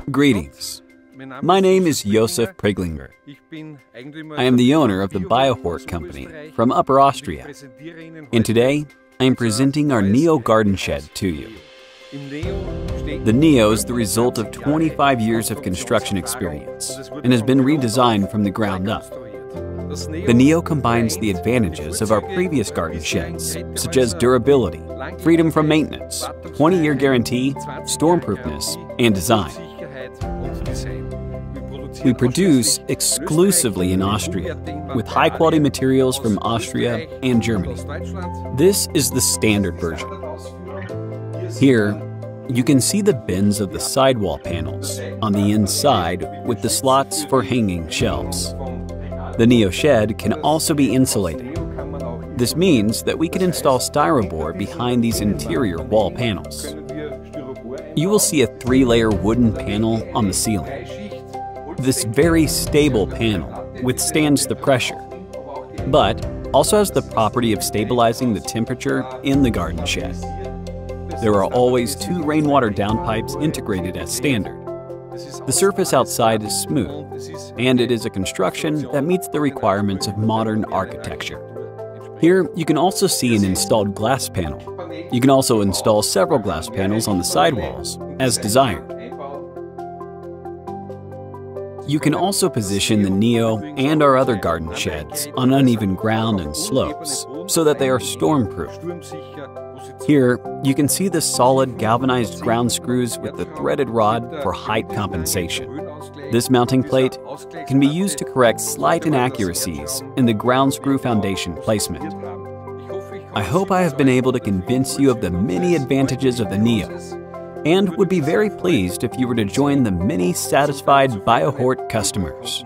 Greetings. My name is Josef Priglinger. I am the owner of the Biohort company from Upper Austria. And today, I am presenting our Neo garden shed to you. The Neo is the result of 25 years of construction experience and has been redesigned from the ground up. The Neo combines the advantages of our previous garden sheds, such as durability, freedom from maintenance, 20-year guarantee, stormproofness, and design. We produce exclusively in Austria, with high-quality materials from Austria and Germany. This is the standard version. Here, you can see the bins of the sidewall panels on the inside with the slots for hanging shelves. The Neo shed can also be insulated. This means that we can install styroboard behind these interior wall panels. You will see a 3-layer wooden panel on the ceiling. This very stable panel withstands the pressure, but also has the property of stabilizing the temperature in the garden shed. There are always 2 rainwater downpipes integrated as standard. The surface outside is smooth, and it is a construction that meets the requirements of modern architecture. Here, you can also see an installed glass panel. You can also install several glass panels on the sidewalls, as desired. You can also position the Neo and our other garden sheds on uneven ground and slopes, so that they are stormproof. Here, you can see the solid galvanized ground screws with the threaded rod for height compensation. This mounting plate can be used to correct slight inaccuracies in the ground screw foundation placement. I hope I have been able to convince you of the many advantages of the Neo, and would be very pleased if you were to join the many satisfied Biohort customers.